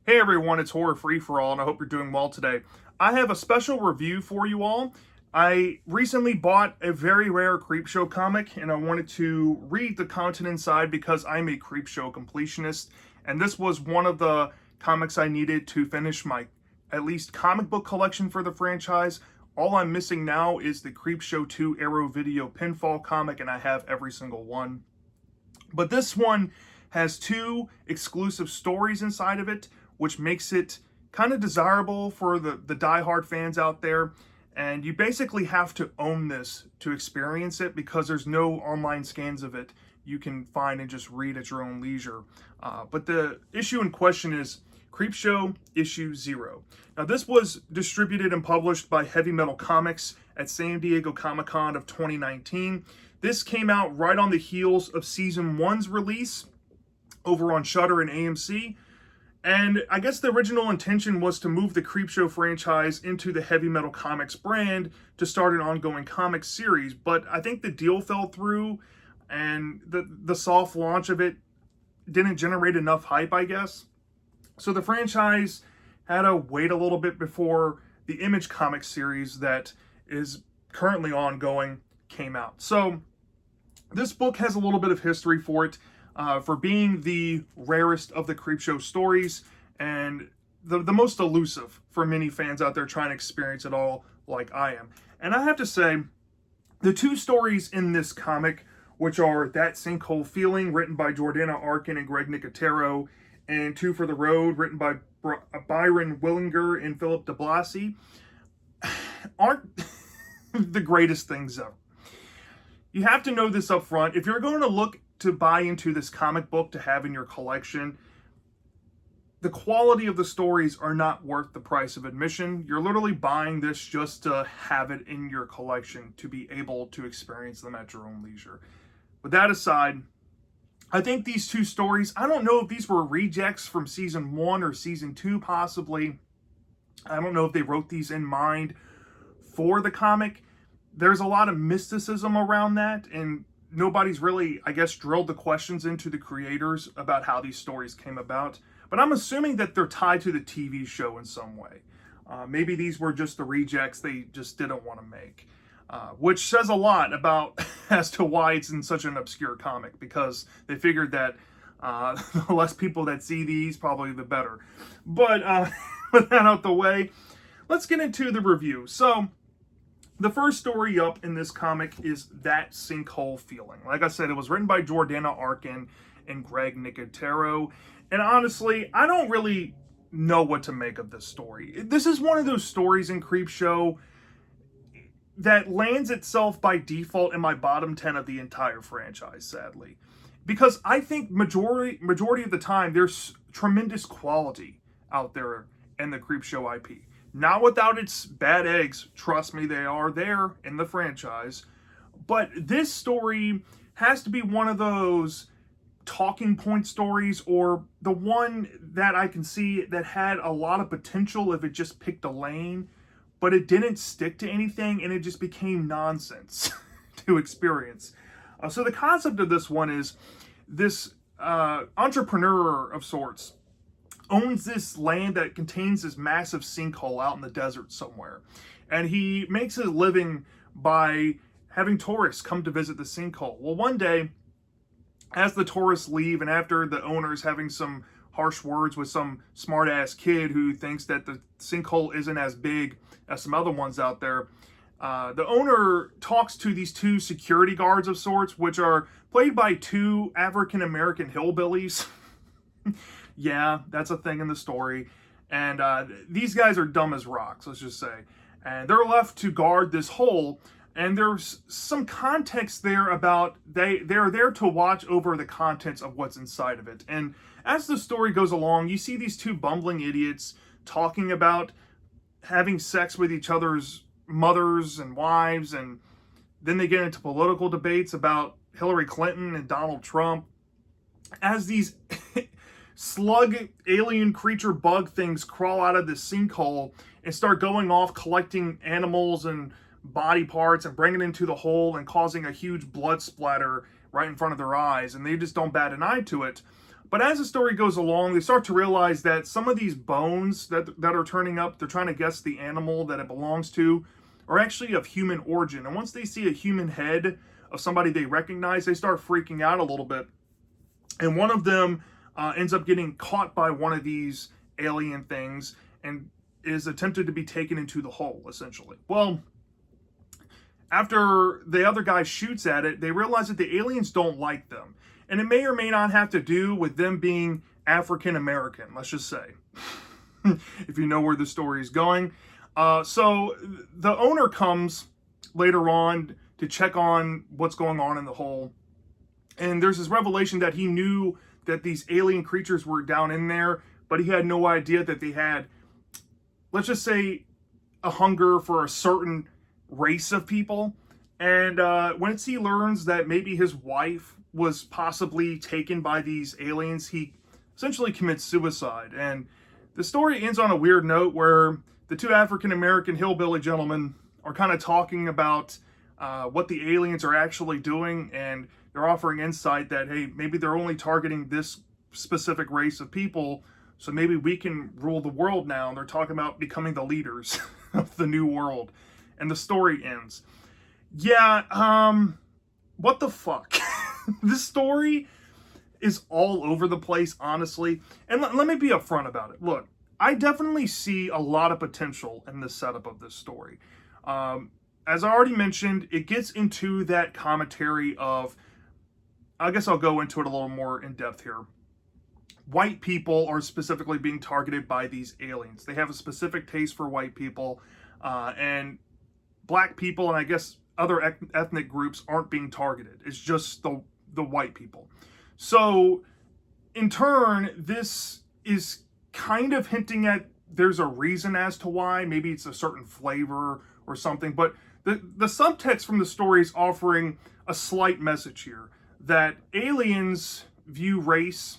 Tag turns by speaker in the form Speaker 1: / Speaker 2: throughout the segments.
Speaker 1: Hey everyone, it's Horror Free for All, and I hope you're doing well today. I have a special review for you all. I recently bought a very rare Creepshow comic, and I wanted to read the content inside because I'm a Creepshow completionist, and this was one of the comics I needed to finish my at least comic book collection for the franchise. All I'm missing now is the Creepshow 2 Arrow Video Pinfall comic, and I have every single one. But this one has two exclusive stories inside of it, which makes it kind of desirable for the diehard fans out there. And you basically have to own this to experience it because there's no online scans of it you can find and just read at your own leisure. But the issue in question is Creepshow issue 0. Now, this was distributed and published by Heavy Metal Comics at San Diego Comic-Con of 2019. This came out right on the heels of Season 1's release over on Shudder and AMC. And I guess the original intention was to move the Creepshow franchise into the Heavy Metal Comics brand to start an ongoing comic series. But I think the deal fell through, and the soft launch of it didn't generate enough hype, I guess. So the franchise had to wait a little bit before the Image comic series that is currently ongoing came out. So this book has a little bit of history for it, for being the rarest of the Creepshow stories and the most elusive for many fans out there trying to experience it all like I am. And I have to say, the two stories in this comic, which are That Sinkhole Feeling, written by Jordana Arkin and Greg Nicotero, and Two for the Road, written by Byron Willinger and Philip DeBlasi, aren't the greatest things ever. You have to know this up front. If you're going to look to buy into this comic book to have in your collection, the quality of the stories are not worth the price of admission. You're literally buying this just to have it in your collection to be able to experience them at your own leisure. With that aside, I think these two stories, I don't know if these were rejects from Season 1 or Season 2 possibly. I don't know if they wrote these in mind for the comic. There's a lot of mysticism around that, and nobody's really, I guess, drilled the questions into the creators about how these stories came about. But I'm assuming that they're tied to the TV show in some way. Maybe these were just the rejects they just didn't want to make. Which says a lot about as to why it's in such an obscure comic, because they figured that the less people that see these, probably the better. But with that out the way, let's get into the review. So, the first story up in this comic is That Sinkhole Feeling. Like I said, it was written by Jordana Arkin and Greg Nicotero. And honestly, I don't really know what to make of this story. This is one of those stories in Creepshow that lands itself by default in my bottom 10 of the entire franchise, sadly. Because I think majority of the time, there's tremendous quality out there in the Creepshow IP. Not without its bad eggs, trust me, they are there in the franchise. But this story has to be one of those talking point stories, or the one that I can see that had a lot of potential if it just picked a lane, but it didn't stick to anything and it just became nonsense to experience. So the concept of this one is this entrepreneur of sorts owns this land that contains this massive sinkhole out in the desert somewhere. And he makes his living by having tourists come to visit the sinkhole. Well, one day, as the tourists leave, and after the owner's having some harsh words with some smart-ass kid who thinks that the sinkhole isn't as big as some other ones out there, the owner talks to these two security guards of sorts, which are played by two African-American hillbillies. Yeah, that's a thing in the story. And these guys are dumb as rocks, let's just say. And they're left to guard this hole. And there's some context there about they're there to watch over the contents of what's inside of it. And as the story goes along, you see these two bumbling idiots talking about having sex with each other's mothers and wives. And then they get into political debates about Hillary Clinton and Donald Trump. As these slug alien creature bug things crawl out of the sinkhole and start going off collecting animals and body parts and bringing it into the hole and causing a huge blood splatter right in front of their eyes, and they just don't bat an eye to it. But as the story goes along, they start to realize that some of these bones that are turning up, they're trying to guess the animal that it belongs to, are actually of human origin. And once they see a human head of somebody they recognize, they start freaking out a little bit. And one of them ends up getting caught by one of these alien things and is attempted to be taken into the hole, essentially. Well, after the other guy shoots at it, they realize that the aliens don't like them. And it may or may not have to do with them being African American, let's just say, if you know where the story is going. So the owner comes later on to check on what's going on in the hole. And there's this revelation that he knew that these alien creatures were down in there, but he had no idea that they had, let's just say, a hunger for a certain race of people. And once he learns that maybe his wife was possibly taken by these aliens, he essentially commits suicide. And the story ends on a weird note where the two African-American hillbilly gentlemen are kind of talking about what the aliens are actually doing, and they're offering insight that, hey, maybe they're only targeting this specific race of people, so maybe we can rule the world now. And they're talking about becoming the leaders of the new world. And the story ends. Yeah, what the fuck? This story is all over the place, honestly. And let me be upfront about it. Look, I definitely see a lot of potential in the setup of this story. As I already mentioned, it gets into that commentary of, I guess I'll go into it a little more in depth here. White people are specifically being targeted by these aliens. They have a specific taste for white people, and black people, and I guess other ethnic groups aren't being targeted. It's just the white people. So in turn, this is kind of hinting at there's a reason as to why. Maybe it's a certain flavor or something, but the subtext from the story is offering a slight message here that aliens view race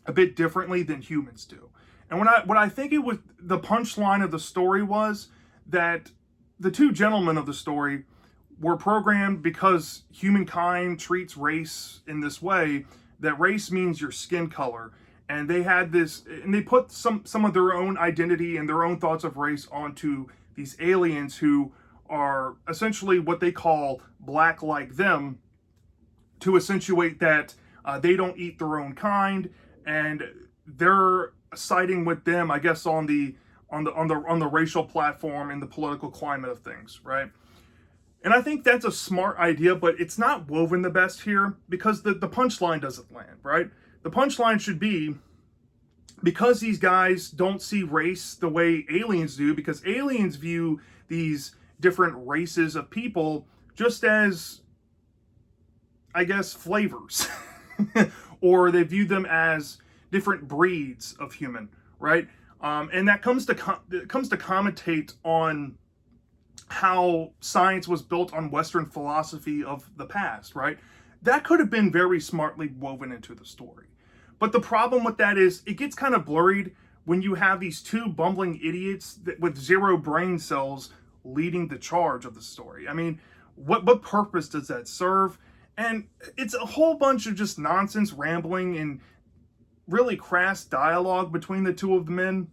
Speaker 1: a bit differently than humans do. And what I think it was, the punchline of the story was that the two gentlemen of the story were programmed because humankind treats race in this way, that race means your skin color. And they had this, and they put some of their own identity and their own thoughts of race onto these aliens who are essentially what they call black like them, to accentuate that they don't eat their own kind, and they're siding with them, I guess, on the racial platform and the political climate of things, right? And I think that's a smart idea, but it's not woven the best here because the punchline doesn't land, right? The punchline should be, because these guys don't see race the way aliens do, because aliens view these different races of people just as, I guess, flavors, or they view them as different breeds of human, right? And that comes to commentate on how science was built on Western philosophy of the past, right? That could have been very smartly woven into the story. But the problem with that is it gets kind of blurred when you have these two bumbling idiots with zero brain cells leading the charge of the story. I mean, what purpose does that serve? And it's a whole bunch of just nonsense, rambling, and really crass dialogue between the two of the men.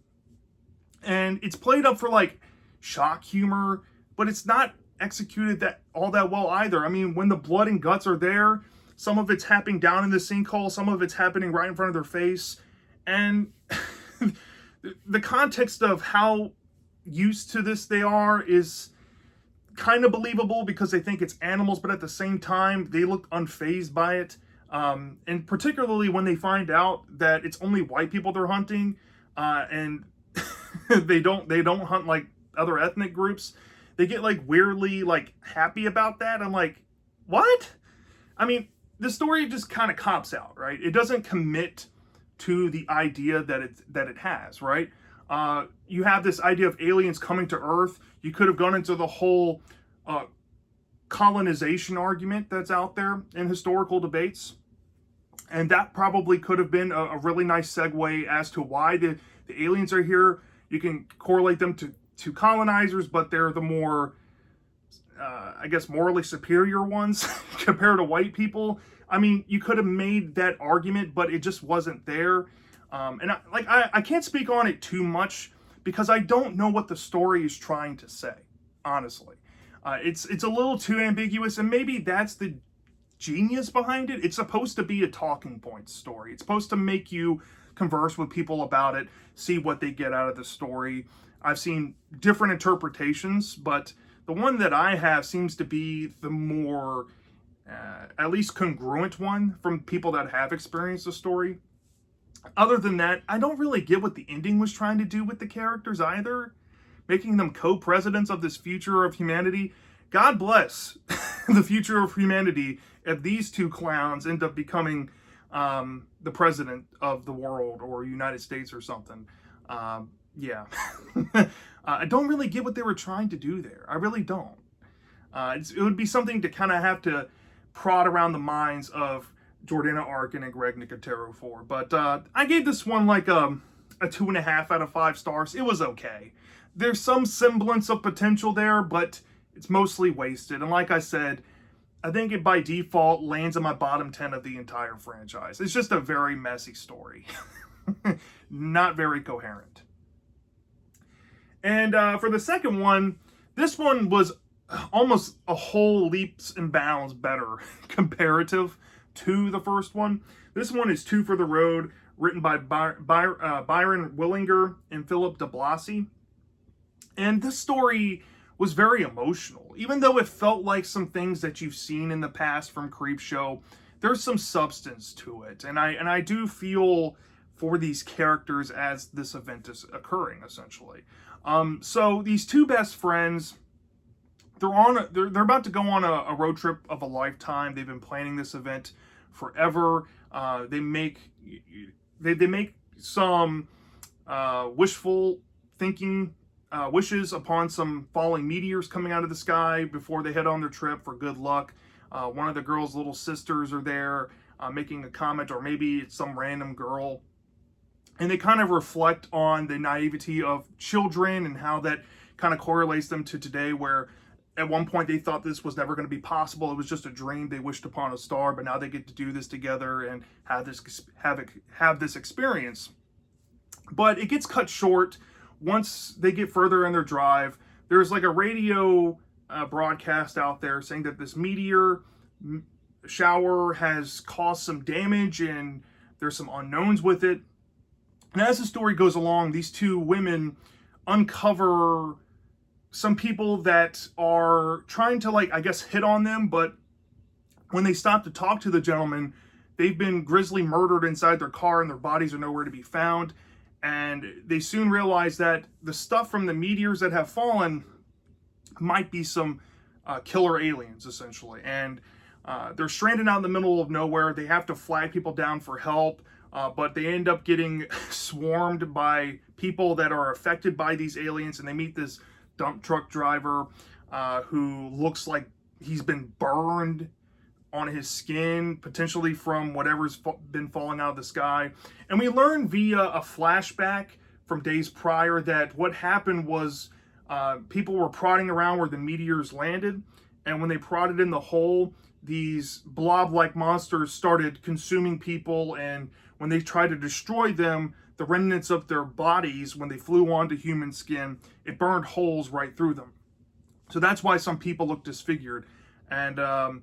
Speaker 1: And it's played up for like shock humor, but it's not executed all that well either. I mean, when the blood and guts are there, some of it's happening down in the sinkhole, some of it's happening right in front of their face. And the context of how used to this they are is kind of believable because they think it's animals, but at the same time, they look unfazed by it. And particularly when they find out that it's only white people they're hunting, and they don't hunt like other ethnic groups, they get like weirdly like happy about that. I'm like, what? I mean, the story just kind of cops out, right? It doesn't commit to the idea that it has, right? You have this idea of aliens coming to Earth. You could have gone into the whole colonization argument that's out there in historical debates. And that probably could have been a really nice segue as to why the aliens are here. You can correlate them to colonizers, but they're the more, I guess, morally superior ones compared to white people. I mean, you could have made that argument, but it just wasn't there. I can't speak on it too much because I don't know what the story is trying to say, honestly. It's a little too ambiguous, and maybe that's the genius behind it. It's supposed to be a talking point story. It's supposed to make you converse with people about it, see what they get out of the story. I've seen different interpretations, but the one that I have seems to be the more, at least congruent one from people that have experienced the story. Other than that, I don't really get what the ending was trying to do with the characters either. Making them co-presidents of this future of humanity. God bless the future of humanity if these two clowns end up becoming the president of the world or United States or something. Yeah. I don't really get what they were trying to do there. I really don't. It would be something to kind of have to prod around the minds of Jordana Arkin and Greg Nicotero for. But I gave this one like a 2.5 out of 5 stars. It was okay. There's some semblance of potential there, but it's mostly wasted. And like I said, I think it by default lands in my bottom 10 of the entire franchise. It's just a very messy story. Not very coherent. And for the second one, this one was almost a whole leaps and bounds better comparative to the first one. This one is Two for the Road, written by Byron Willinger and Philip DeBlasi. And this story was very emotional. Even though it felt like some things that you've seen in the past from Creepshow, there's some substance to it. And I do feel for these characters as this event is occurring, essentially. So these two best friends, they're about to go on a road trip of a lifetime. They've been planning this event forever. They make some wishful thinking wishes upon some falling meteors coming out of the sky before they head on their trip for good luck. One of the girl's little sisters are there making a comment, or maybe it's some random girl. And they kind of reflect on the naivety of children and how that kind of correlates them to today, where at one point they thought this was never going to be possible. It was just a dream. They wished upon a star, but now they get to do this together and have this experience. But it gets cut short once they get further in their drive. There's like a radio broadcast out there saying that this meteor shower has caused some damage and there's some unknowns with it. And as the story goes along, these two women uncover some people that are trying to, like, I guess, hit on them. But when they stop to talk to the gentleman, they've been grisly murdered inside their car and their bodies are nowhere to be found. And they soon realize that the stuff from the meteors that have fallen might be some killer aliens, essentially. And they're stranded out in the middle of nowhere. They have to flag people down for help. But they end up getting swarmed by people that are affected by these aliens, and they meet this dump truck driver who looks like he's been burned on his skin, potentially from whatever's been falling out of the sky. And we learn via a flashback from days prior that what happened was people were prodding around where the meteors landed, and when they prodded in the hole, these blob-like monsters started consuming people, and when they tried to destroy them, the remnants of their bodies, when they flew onto human skin, it burned holes right through them. So that's why some people look disfigured. And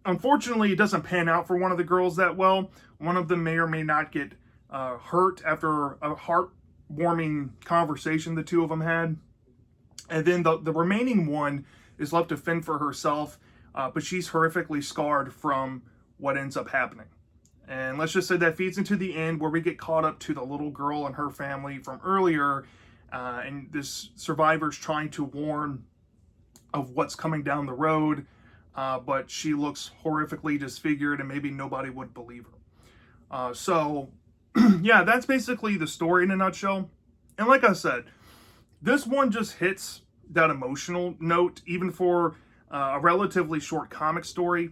Speaker 1: unfortunately, it doesn't pan out for one of the girls that well. One of them may or may not get hurt after a heartwarming conversation the two of them had. And then the remaining one is left to fend for herself, but she's horrifically scarred from what ends up happening. And let's just say that feeds into the end where we get caught up to the little girl and her family from earlier, and this survivor's trying to warn of what's coming down the road, but she looks horrifically disfigured and maybe nobody would believe her. So yeah, that's basically the story in a nutshell. And like I said, this one just hits that emotional note, even for a relatively short comic story.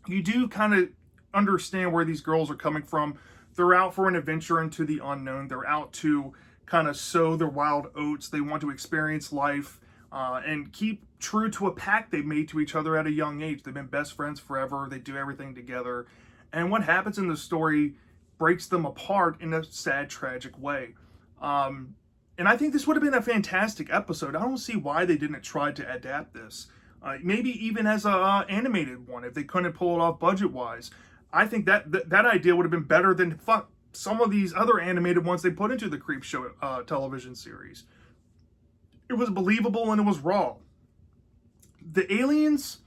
Speaker 1: You do kind of understand where these girls are coming from. They're out for an adventure into the unknown. They're out to kind of sow their wild oats. They want to experience life and keep true to a pact they made to each other at a young age. They've been best friends forever. They do everything together. And what happens in the story breaks them apart in a sad, tragic way. And I think this would have been a fantastic episode. I don't see why they didn't try to adapt this. Maybe even as a animated one, if they couldn't pull it off budget-wise. I think that idea would have been better than some of these other animated ones they put into the Creepshow television series. It was believable and it was raw. The aliens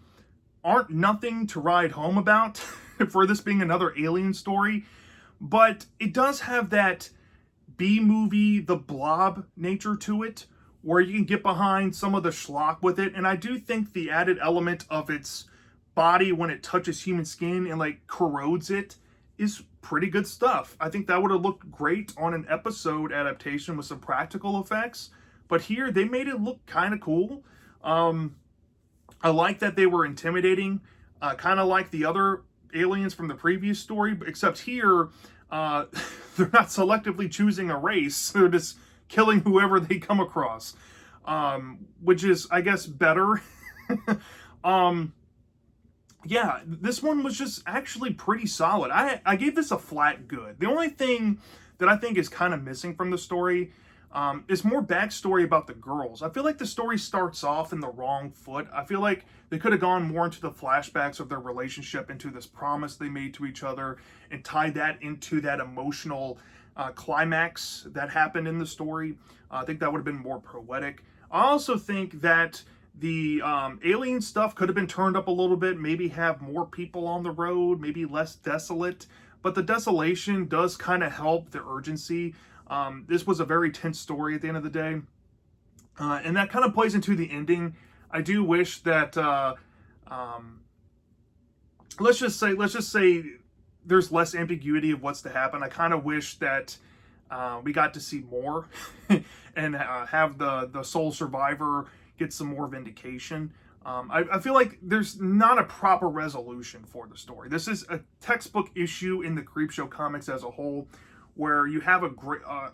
Speaker 1: aren't nothing to ride home about for this being another alien story, but it does have that B-movie, The Blob nature to it, where you can get behind some of the schlock with it. And I do think the added element of its body when it touches human skin and like corrodes it is pretty good stuff. I think that would have looked great on an episode adaptation with some practical effects. But here, they made it look kind of cool. I like that they were intimidating, kind of like the other aliens from the previous story, except here, they're not selectively choosing a race. They're just killing whoever they come across, which is, I guess, better. Yeah, this one was just actually pretty solid. I gave this a flat good. The only thing that I think is kind of missing from the story is more backstory about the girls. I feel like the story starts off in the wrong foot. I feel like they could have gone more into the flashbacks of their relationship, into this promise they made to each other, and tied that into that emotional climax that happened in the story. I think that would have been more poetic. I also think that the alien stuff could have been turned up a little bit, maybe have more people on the road, maybe less desolate. But the desolation does kind of help the urgency. This was a very tense story at the end of the day. And that kind of plays into the ending. I do wish that, let's just say there's less ambiguity of what's to happen. I kind of wish that we got to see more and have the sole survivor get some more vindication. I feel like there's not a proper resolution for the story. This is a textbook issue in the Creepshow comics as a whole, where you have a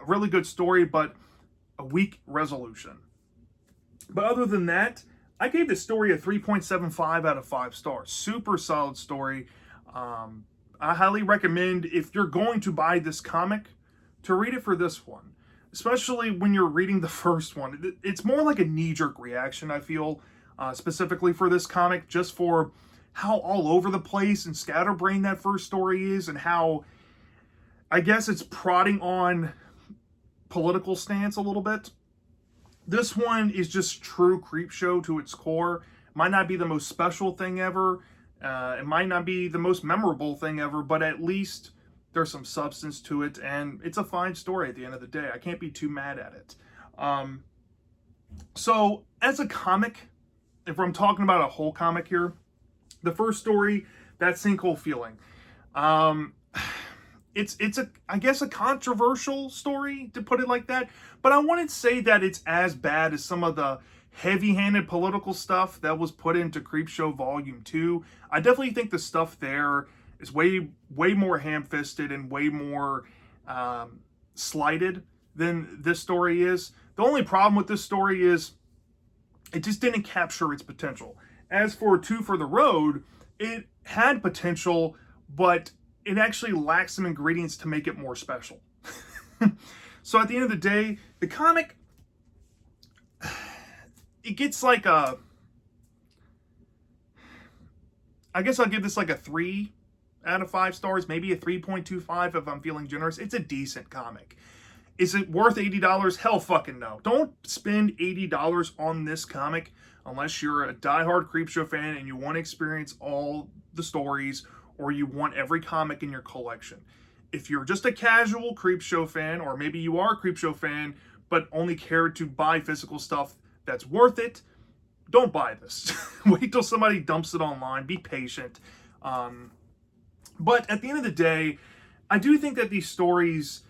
Speaker 1: really good story, but a weak resolution. But other than that, I gave this story a 3.75 out of 5 stars. Super solid story. I highly recommend, if you're going to buy this comic, to read it for this one. Especially when you're reading the first one. It's more like a knee-jerk reaction, I feel, specifically for this comic, just for how all over the place and scatterbrained that first story is, and how, I guess, it's prodding on political stance a little bit. This one is just true Creepshow to its core. Might not be the most special thing ever. It might not be the most memorable thing ever, but at least there's some substance to it, and it's a fine story at the end of the day. I can't be too mad at it. So, as a comic, if I'm talking about a whole comic here, the first story, that sinkhole feeling. It's I guess a controversial story, to put it like that, but I wouldn't say that it's as bad as some of the heavy-handed political stuff that was put into Creepshow Volume 2. I definitely think the stuff there is way more ham-fisted and way more slighted than this story is. The only problem with this story is it just didn't capture its potential. As for Two for the Road, it had potential, but it actually lacks some ingredients to make it more special. So at the end of the day, the comic, it gets like a, I guess I'll give this like a 3 out of 5 stars, maybe a 3.25 if I'm feeling generous. It's a decent comic. Is it worth $80? Hell fucking no. Don't spend $80 on this comic unless you're a diehard Creepshow fan and you want to experience all the stories, or you want every comic in your collection. If you're just a casual Creepshow fan, or maybe you are a Creepshow fan but only care to buy physical stuff that's worth it, don't buy this. Wait till somebody dumps it online. Be patient. But at the end of the day, I do think that these stories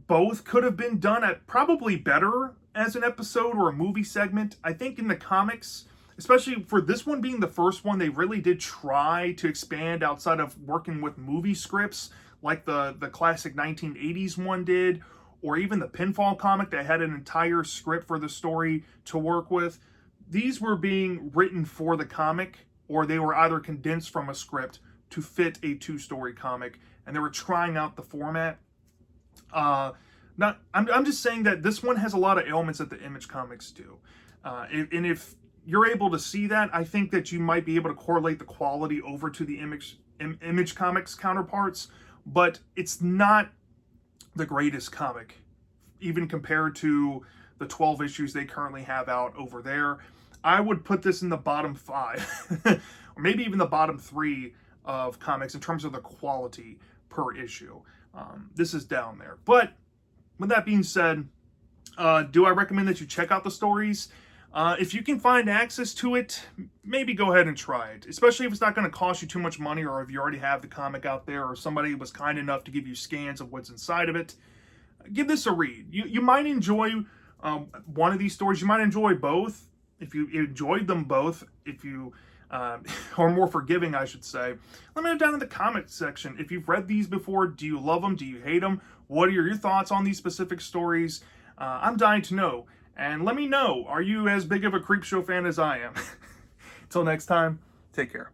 Speaker 1: both could have been done at probably better as an episode or a movie segment. I think in the comics, especially for this one being the first one, they really did try to expand outside of working with movie scripts like the classic 1980s one did, or even the Pinfall comic that had an entire script for the story to work with. these were being written for the comic, or they were either condensed from a script to fit a 2-story comic, and they were trying out the format. I'm just saying that this one has a lot of elements that the Image comics do. And if you're able to see that, I think that you might be able to correlate the quality over to the Image comics counterparts, but it's not the greatest comic, even compared to the 12 issues they currently have out over there. I would put this in the bottom 5, or maybe even the bottom 3 of comics in terms of the quality per issue. This is down there. But with that being said, do I recommend that you check out the stories? If you can find access to it, maybe go ahead and try it, especially if it's not going to cost you too much money, or if you already have the comic out there, or somebody was kind enough to give you scans of what's inside of it. Give this a read. You might enjoy one of these stories. You might enjoy both. If you enjoyed them both, if you or more forgiving, I should say, let me know down in the comment section. If you've read these before, do you love them? Do you hate them? What are your thoughts on these specific stories? I'm dying to know. And let me know, are you as big of a Creepshow fan as I am? Until next time, take care.